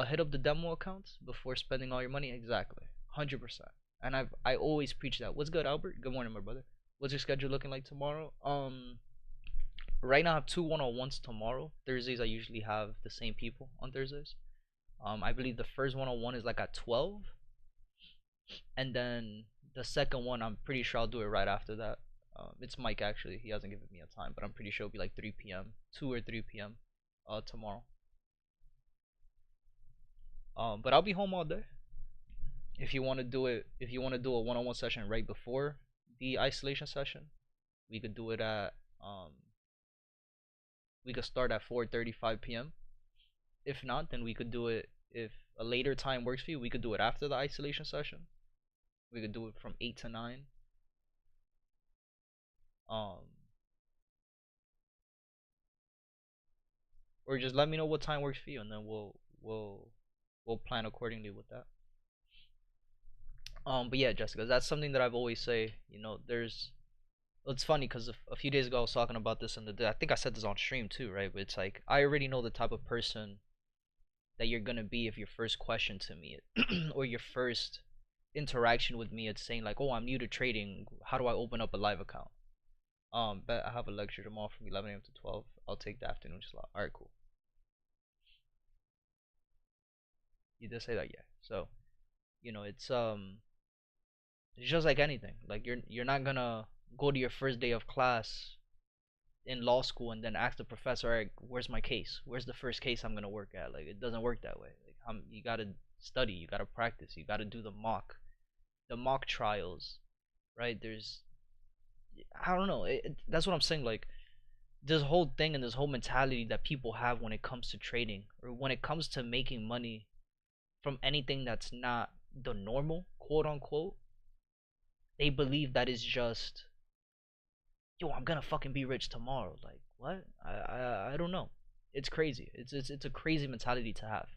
Hit up the demo accounts before spending all your money. Exactly, 100%. And I always preach that. What's good, Albert? Good morning, my brother. What's your schedule looking like tomorrow? Right now I have two one-on-ones tomorrow. Thursdays I usually have the same people on Thursdays. I believe the first one-on-one is like at 12, and then the second one I'm pretty sure I'll do it right after that. It's Mike actually. He hasn't given me a time, but I'm pretty sure it'll be like 3 p.m. 2 or 3 p.m. Tomorrow. But I'll be home all day. If you want to do it, if you want to do a one-on-one session right before the isolation session, we could do it at we could start at 4:35 p.m. If not, then we could do it if a later time works for you. We could do it after the isolation session. We could do it from 8 to 9. Um, or just let me know what time works for you, and then we'll plan accordingly with that. But yeah, Jessica, that's something that I've always say. You know, there's. It's funny because a few days ago I was talking about this, and I think I said this on stream too, right? But it's like I already know the type of person that you're gonna be if your first question to me or your first interaction with me it's saying like, oh, I'm new to trading, how do I open up a live account? But I have a lecture tomorrow from 11 a.m. to 12. I'll take the afternoon slot. All right, cool. You did say that, yeah. So you know it's just like anything. Like you're not gonna go to your first day of class in law school and then ask the professor, all right, where's my case? Where's the first case I'm gonna work at? Like it doesn't work that way. Like you gotta study, you gotta practice, you gotta do the mock trials, right? There's I don't know. That's what I'm saying. Like this whole thing and this whole mentality that people have when it comes to trading or when it comes to making money from anything that's not the normal, quote unquote, they believe that is just, yo, I'm gonna fucking be rich tomorrow. Like what? I don't know. It's crazy. It's a crazy mentality to have.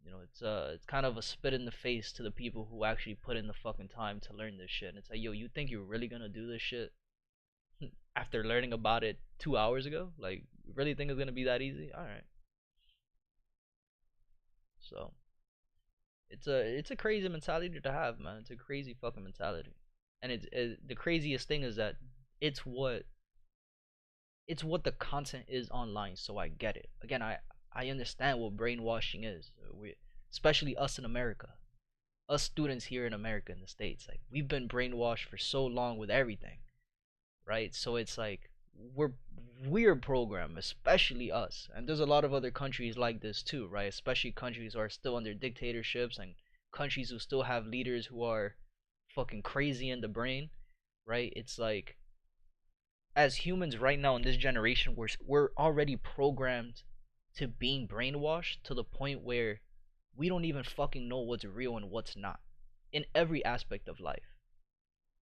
You know, it's kind of a spit in the face to the people who actually put in the fucking time to learn this shit. And it's like, yo, you think you're really gonna do this shit after learning about it 2 hours ago? Like, you really think it's gonna be that easy? All right. So it's a crazy mentality to have, man. It's a crazy fucking mentality. And the craziest thing is that It's what the content is online, so I get it. Again, I understand what brainwashing is. Especially us in America, us students here in America in the States, like we've been brainwashed for so long with everything, right? So it's like we're we're programmed, especially us. And there's a lot of other countries like this too, right? Especially countries who are still under dictatorships and countries who still have leaders who are fucking crazy in the brain, right? It's like as humans right now in this generation, we're already programmed to being brainwashed to the point where we don't even fucking know what's real and what's not in every aspect of life.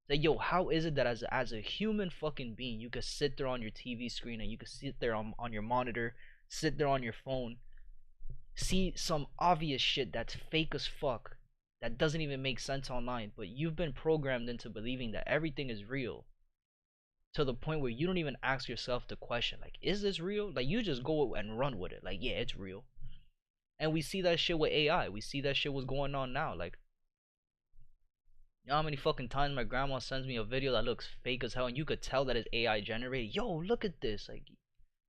Like, yo, how is it that as a human fucking being, you could sit there on your TV screen and you could sit there on your monitor, sit there on your phone, see some obvious shit that's fake as fuck, that doesn't even make sense online, but you've been programmed into believing that everything is real to the point where you don't even ask yourself the question, like, is this real? Like, you just go and run with it. Like, yeah, it's real. And we see that shit with AI. We see that shit what's going on now. Like, you know how many fucking times my grandma sends me a video that looks fake as hell and you could tell that it's AI generated? Yo, look at this. Like,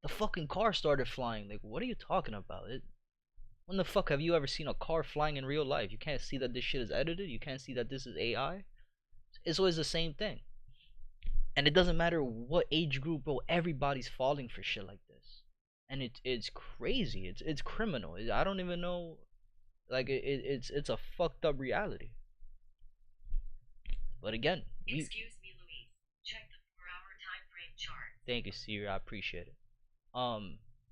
the fucking car started flying. Like, what are you talking about? When the fuck have you ever seen a car flying in real life? You can't see that this shit is edited. You can't see that this is AI. It's always the same thing. And it doesn't matter what age group, bro. Everybody's falling for shit like this. And it's crazy. It's criminal. I don't even know. Like, it's a fucked up reality. But again, excuse me, Louise. Check the 4-hour time frame chart. Thank you, Siri. I appreciate it.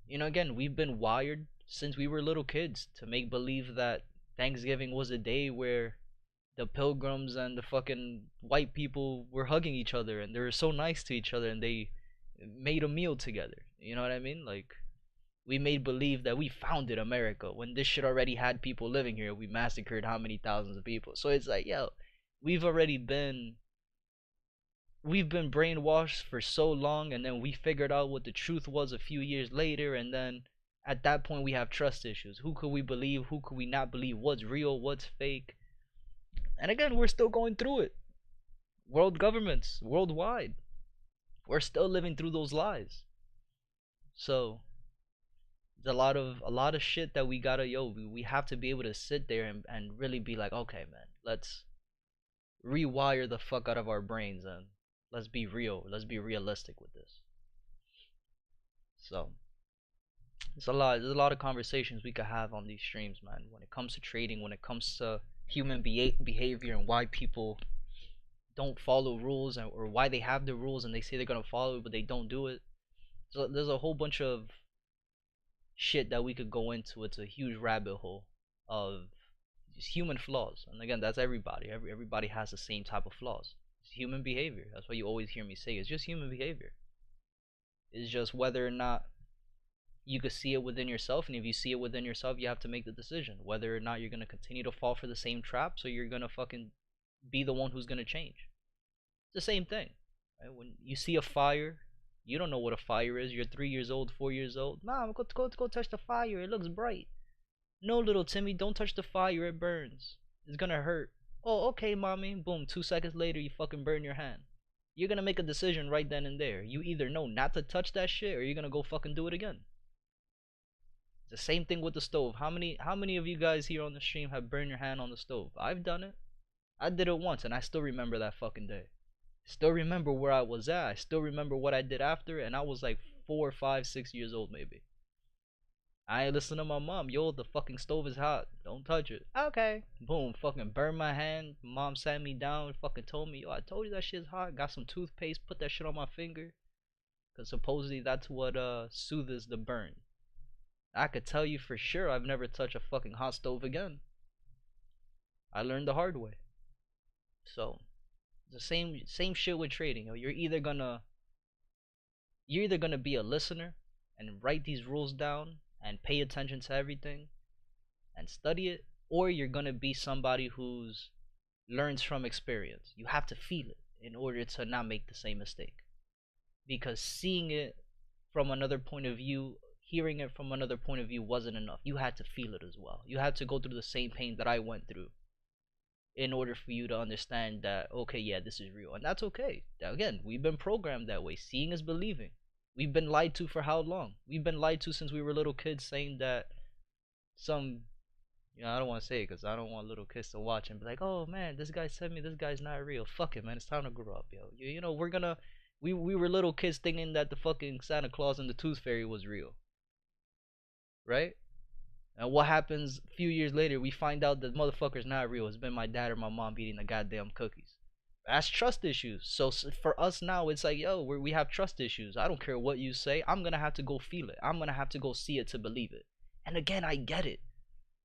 You know, again, we've been wired since we were little kids to make believe that Thanksgiving was a day where the pilgrims and the fucking white people were hugging each other and they were so nice to each other and they made a meal together. You know what I mean? Like, we made believe that we founded America when this shit already had people living here. We massacred how many thousands of people. So it's like, yo, we've already been we've been brainwashed for so long, and then we figured out what the truth was a few years later, and then at that point we have trust issues. Who could we believe? Who could we not believe? What's real? What's fake? And again, we're still going through it. World governments, worldwide, we're still living through those lies. So there's a lot of shit that we gotta we have to be able to sit there and really be like, okay, man, let's rewire the fuck out of our brains and let's be real. Let's be realistic with this. So there's a lot of conversations we could have on these streams, man. When it comes to trading, when it comes to human behavior and why people don't follow rules, or why they have the rules and they say they're gonna follow it but they don't do it. So there's a whole bunch of shit that we could go into. It's a huge rabbit hole of just human flaws. And again, that's everybody. Everybody has the same type of flaws. It's human behavior. That's what you always hear me say. It's just human behavior. It's just whether or not you could see it within yourself, and if you see it within yourself, you have to make the decision whether or not you're gonna continue to fall for the same traps, or you're gonna fucking be the one who's gonna change. It's the same thing. Right? When you see a fire, you don't know what a fire is. You're 3 years old, 4 years old. Mom, go touch the fire. It looks bright. No, little Timmy, don't touch the fire. It burns. It's gonna hurt. Oh, okay, mommy. Boom. 2 seconds later, you fucking burn your hand. You're gonna make a decision right then and there. You either know not to touch that shit, or you're gonna go fucking do it again. It's the same thing with the stove. How many of you guys here on the stream have burned your hand on the stove? I've done it. I did it once, and I still remember that fucking day. Still remember where I was at. I still remember what I did after, and I was like 4, 5, 6 years old maybe. I ain't listen to my mom. Yo, the fucking stove is hot. Don't touch it. Okay. Boom. Fucking burned my hand. Mom sat me down. Fucking told me, yo, I told you that shit's hot. Got some toothpaste. Put that shit on my finger. Cause supposedly that's what soothes the burn. I could tell you for sure I've never touched a fucking hot stove again. I learned the hard way. So the same shit with trading. Yo. You're either gonna be a listener and write these rules down and pay attention to everything and study it, or you're gonna be somebody who's learns from experience. You have to feel it in order to not make the same mistake. Because seeing it from another point of view, hearing it from another point of view wasn't enough. You had to feel it as well. You had to go through the same pain that I went through in order for you to understand that, okay, yeah, this is real. And that's okay. Now, again, we've been programmed that way. Seeing is believing. We've been lied to for how long? We've been lied to since we were little kids, saying that some, I don't want to say it because I don't want little kids to watch and be like, oh man, this guy said me, this guy's not real. Fuck it, man. It's time to grow up, yo. We're gonna, we were little kids thinking that the fucking Santa Claus and the Tooth Fairy was real, right? And what happens a few years later? We find out that motherfucker's not real. It's been my dad or my mom eating the goddamn cookies. That's trust issues. So for us now, it's like, yo, we have trust issues. I don't care what you say. I'm gonna have to go feel it. I'm gonna have to go see it to believe it. And again, I get it.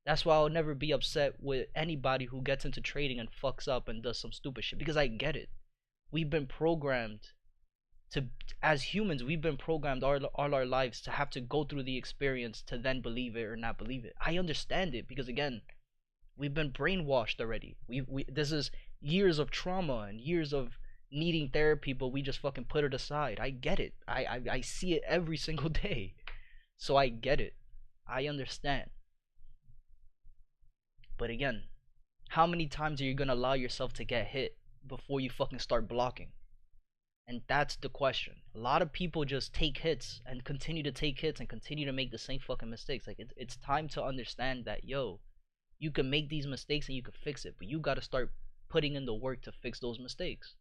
That's why I'll never be upset with anybody who gets into trading and fucks up and does some stupid shit, because I get it. We've been programmed to, as humans, we've been programmed all our lives to have to go through the experience to then believe it or not believe it. I understand it because again, we've been brainwashed already. We this is years of trauma and years of needing therapy, but we just fucking put it aside. I get it. I see it every single day. So I get it. I understand. But again, how many times are you gonna allow yourself to get hit before you fucking start blocking? And that's the question. A lot of people just take hits and continue to take hits and continue to make the same fucking mistakes. Like it's time to understand that, yo, you can make these mistakes and you can fix it, but you got to start putting in the work to fix those mistakes.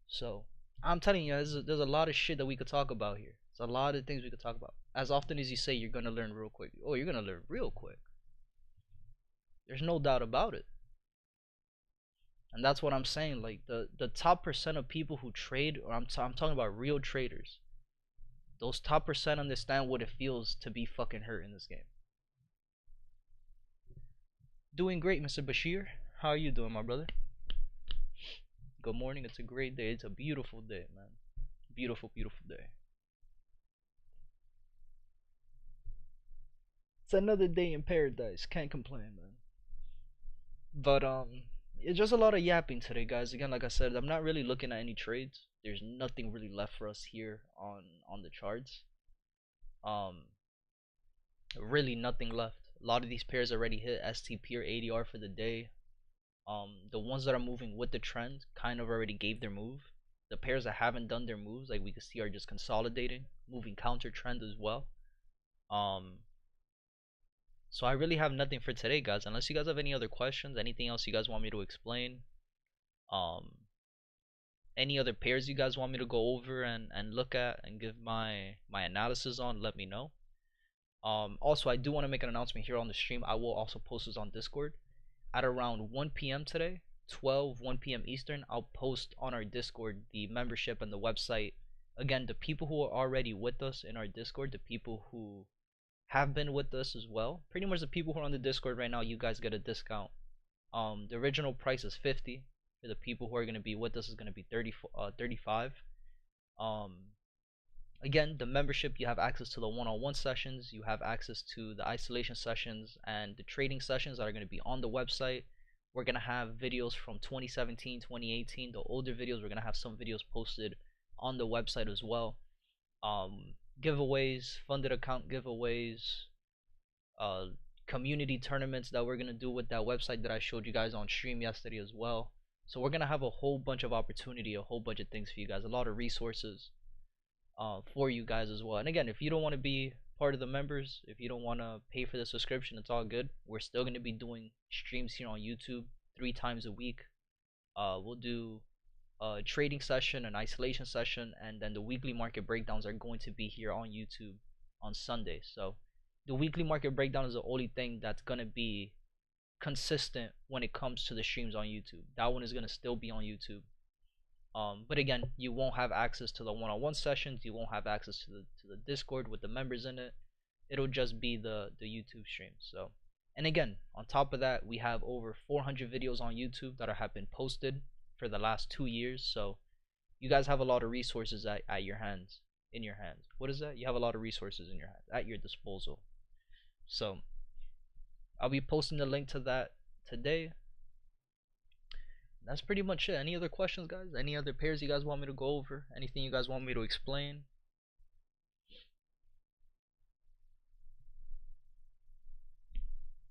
So I'm telling you, there's a lot of shit that we could talk about here. There's a lot of things we could talk about. As often as you say you're gonna learn real quick, oh, you're gonna learn real quick. There's no doubt about it. And that's what I'm saying. Like the top percent of people who trade, or I'm talking about real traders. Those top percent understand what it feels to be fucking hurt in this game. Doing great, Mr. Bashir. How are you doing, my brother? Good morning. It's a great day. It's a beautiful day, man. Beautiful, beautiful day. It's another day in paradise. Can't complain, man. But it's just a lot of yapping today, guys. Again, like I said, I'm not really looking at any trades. There's nothing really left for us here on the charts. Really nothing left. A lot of these pairs already hit STP or ADR for the day. The ones that are moving with the trend kind of already gave their move. The pairs that haven't done their moves, like we can see, are just consolidating, moving counter trend as well. So I really have nothing for today, guys, unless you guys have any other questions, anything else you guys want me to explain, any other pairs you guys want me to go over and look at and give my analysis on, let me know. Also, I do want to make an announcement here on the stream. I will also post this on Discord at around 1 p.m. today, 1 p.m. Eastern. I'll post on our Discord the membership and the website. Again, the people who are already with us in our Discord, the people who have been with us as well, pretty much the people who are on the Discord right now, you guys get a discount. The original price is 50. For the people who are going to be with us is going to be 35. Again, the membership, you have access to the one-on-one sessions, you have access to the isolation sessions and the trading sessions that are going to be on the website. We're going to have videos from 2017, 2018, the older videos. We're going to have some videos posted on the website as well. Giveaways, funded account giveaways, community tournaments that we're going to do with that website that I showed you guys on stream yesterday as well. So we're going to have a whole bunch of opportunity, a whole bunch of things for you guys, a lot of resources for you guys as well. And again, if you don't want to be part of the members, if you don't want to pay for the subscription, it's all good. We're still going to be doing streams here on YouTube 3 times a week. We'll do a trading session, an isolation session, and then the weekly market breakdowns are going to be here on YouTube on Sunday. So the weekly market breakdown is the only thing that's going to be consistent when it comes to the streams on YouTube. That one is going to still be on YouTube. But again, you won't have access to the one-on-one sessions. You won't have access to the Discord with the members in it. It'll just be the YouTube stream. So, and again, on top of that, we have over 400 videos on YouTube that have been posted for the last 2 years. So you guys have a lot of resources at your hands, in your hands. What is that? You have a lot of resources in your hands, at your disposal. So I'll be posting the link to that today. That's pretty much it. Any other questions, guys? Any other pairs you guys want me to go over? Anything you guys want me to explain?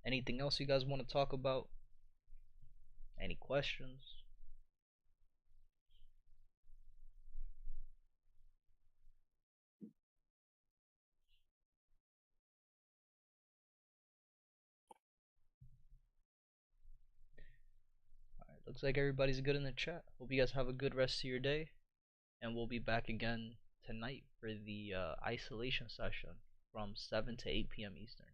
Anything else you guys want to talk about? Any questions? Alright, looks like everybody's good in the chat. Hope you guys have a good rest of your day, and we'll be back again tonight for the isolation session from 7 to 8 p.m. Eastern.